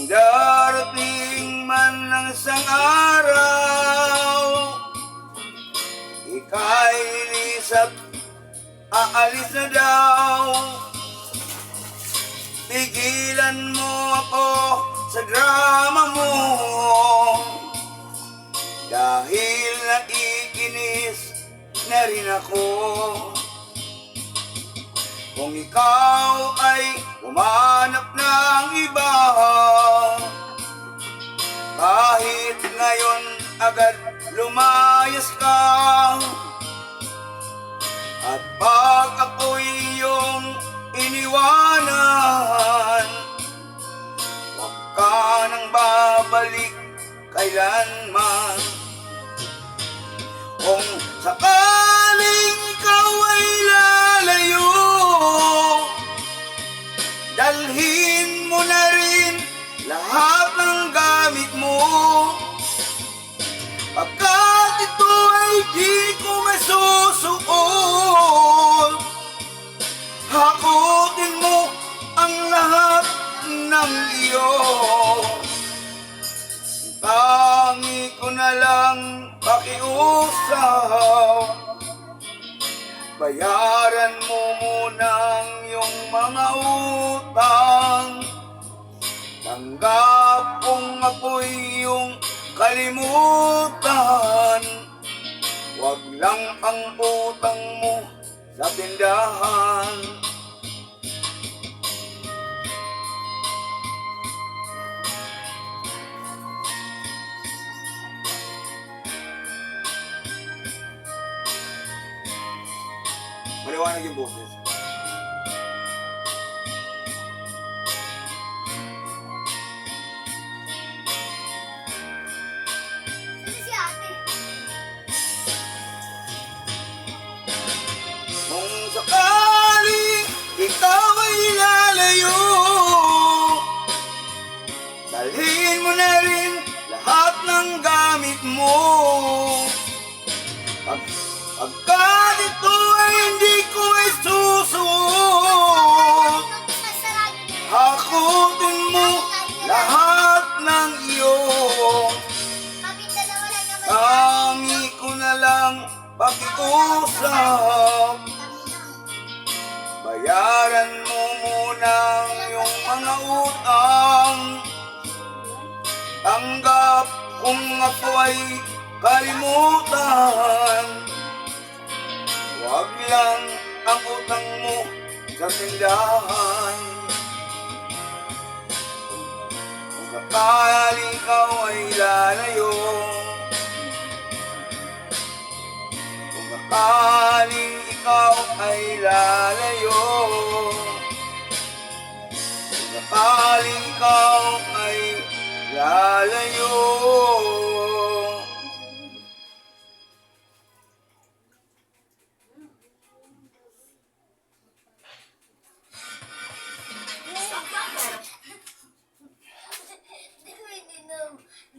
darating man ng isang araw, ika'y lilis at aalis na daw. Pigilan mo ako sa drama mo, dahil naiinis na rin ako. Kung ikaw ay umanap ng iba, kahit ngayon agad lumayas ka. At pag ako'y iyong iniwanan, huwag ka nang babalik kailanman. Kung sakaling ikaw ay lalayo, dalhin mo na rin lahat ng gamit mo, pagkat ito ay di ko masusuot. Hakutin mo ang lahat ng iyo, tangi ko na lang pakiusap. Bayaran mo muna ang iyong mga utang, tanggap kung ako'y iyong kalimutan. Huwag lang ang utang mo sa tindahan. Maliwanag yung boses. Si ate. Kung sakaling ikaw ay lalayo, dalhin mo na rin lahat ng gamit mo, pagkat ito ay hindi ko isusuot. Hakutin mo lahat ng iyo, tangi ko na lang pakiusap. Bayaran mo muna ang iyong mga utang, tanggap kung ako ay kalimutan. Huwag lang ang utang mo sa tindahan. Kung sakaling ikaw ay lalayo, kung sakaling ikaw ay lalayo, kung sakaling ikaw ay lalayo,